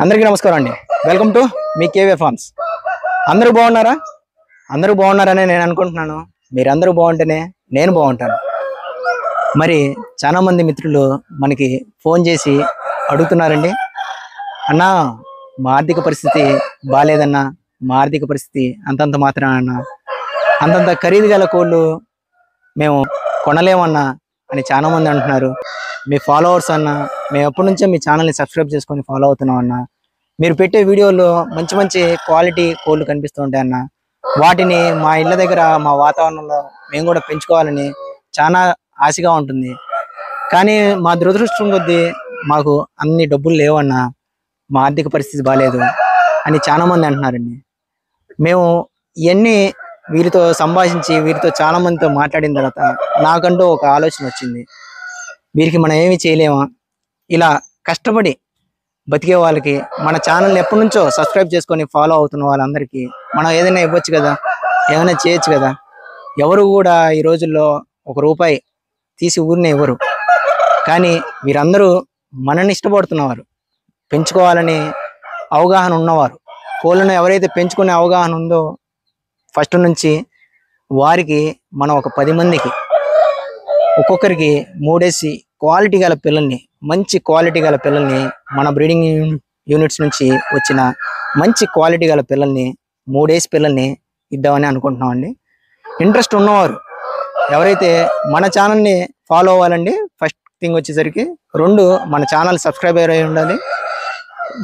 అందరికీ నమస్కారం అండి. వెల్కమ్ టు మీ కేవే ఫార్మ్స్. అందరూ బాగున్నారా? అందరూ బాగున్నారని నేను అనుకుంటున్నాను. మీరందరూ బాగుంటేనే నేను బాగుంటాను. మరి చాలా మంది మిత్రులు మనకి ఫోన్ చేసి అడుగుతున్నారండి, అన్నా మా ఆర్థిక పరిస్థితి బాగాలేదన్నా, మా ఆర్థిక పరిస్థితి అంతంత మాత్రాన అంతంత ఖరీదు గల కోళ్ళు మేము కొనలేమన్నా అని చాలా మంది అంటున్నారు. మీ ఫాలోవర్స్ అన్న, మేము ఎప్పటి నుంచో మీ ఛానల్ని సబ్స్క్రైబ్ చేసుకొని ఫాలో అవుతున్నాం అన్న, మీరు పెట్టే వీడియోలో మంచి మంచి క్వాలిటీ కోళ్ళు కనిపిస్తూ ఉంటాయి అన్న, వాటిని మా ఇళ్ళ దగ్గర మా వాతావరణంలో మేము కూడా పెంచుకోవాలని చాలా ఆశగా ఉంటుంది. కానీ మా దురదృష్టం కొద్దీ మాకు అన్ని డబ్బులు లేవన్నా, మా ఆర్థిక పరిస్థితి బాగాలేదు అని చాలా మంది అంటున్నారండి. మేము ఇవన్నీ వీరితో సంభాషించి వీరితో చాలా మందితో మాట్లాడిన తర్వాత నాకంటూ ఒక ఆలోచన వచ్చింది. వీరికి మనం ఏమి చేయలేమా? ఇలా కష్టపడి బతికే వాళ్ళకి మన ఛానల్ని ఎప్పటి నుంచో సబ్స్క్రైబ్ చేసుకొని ఫాలో అవుతున్న వాళ్ళందరికీ మనం ఏదైనా ఇవ్వచ్చు కదా, ఏమైనా చేయొచ్చు కదా. ఎవరు కూడా ఈ రోజుల్లో ఒక రూపాయి తీసి ఊరినే ఇవ్వరు. కానీ వీరందరూ మనల్ని ఇష్టపడుతున్నవారు, పెంచుకోవాలని అవగాహన ఉన్నవారు, కోళ్ళను ఎవరైతే పెంచుకునే అవగాహన ఉందో ఫస్ట్ నుంచి వారికి మనం ఒక 10 మందికి ఒక్కొక్కరికి 3 క్వాలిటీ గల పిల్లల్ని, మంచి క్వాలిటీ గల పిల్లల్ని, మన బ్రీడింగ్ యూనిట్స్ నుంచి వచ్చిన మంచి క్వాలిటీ గల పిల్లల్ని 3 పిల్లల్ని ఇద్దామని అనుకుంటున్నామండి. ఇంట్రెస్ట్ ఉన్నవారు ఎవరైతే మన ఛానల్ని ఫాలో అవ్వాలండి. ఫస్ట్ థింగ్ వచ్చేసరికి 2 మన ఛానల్ సబ్స్క్రైబర్ అయి ఉండాలి.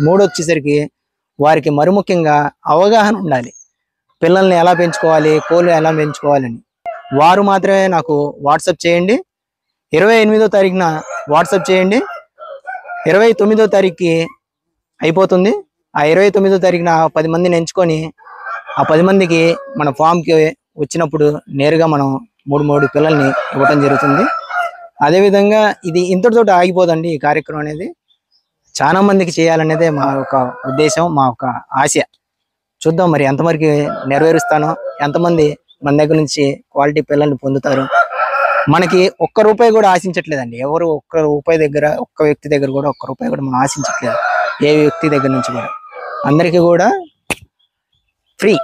3 వచ్చేసరికి వారికి మరి ముఖ్యంగా అవగాహన ఉండాలి. పిల్లల్ని ఎలా పెంచుకోవాలి, కోళ్ళు ఎలా పెంచుకోవాలని. వారు మాత్రమే నాకు వాట్సాప్ చేయండి. 28వ తారీఖున వాట్సాప్ చేయండి. 29వ తారీఖుకి అయిపోతుంది. ఆ 29వ తారీఖున 10 మందిని ఎంచుకొని ఆ 10 మందికి మన ఫామ్కి వచ్చినప్పుడు నేరుగా మనం 3 పిల్లల్ని ఇవ్వటం జరుగుతుంది. అదేవిధంగా ఇది ఇంతటితో ఆగిపోదండి. ఈ కార్యక్రమం అనేది చాలా మందికి చేయాలనేదే మా యొక్క ఉద్దేశం, మా యొక్క ఆశ. చూద్దాం మరి ఎంతవరకు నెరవేరుస్తానో, ఎంతమంది మన దగ్గర నుంచి క్వాలిటీ పిల్లల్ని పొందుతారు. మనకి ఒక్క రూపాయి కూడా ఆశించట్లేదండి. ఎవరు ఒక్క రూపాయి దగ్గర, ఒక్క వ్యక్తి దగ్గర కూడా ఒక్క రూపాయి కూడా మనం ఆశించట్లేదు. ఏ వ్యక్తి దగ్గర నుంచి కూడా అందరికీ కూడా ఫ్రీ,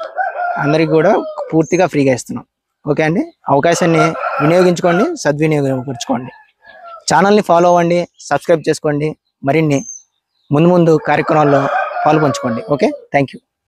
అందరికీ కూడా పూర్తిగా ఫ్రీగా ఇస్తున్నాం. ఓకే అండి, అవకాశాన్ని వినియోగించుకోండి, సద్వినియోగపరచుకోండి. ఛానల్ని ఫాలో అవ్వండి, సబ్స్క్రైబ్ చేసుకోండి. మరిన్ని ముందు కార్యక్రమాల్లో పాల్పంచుకోండి. Okay, thank you.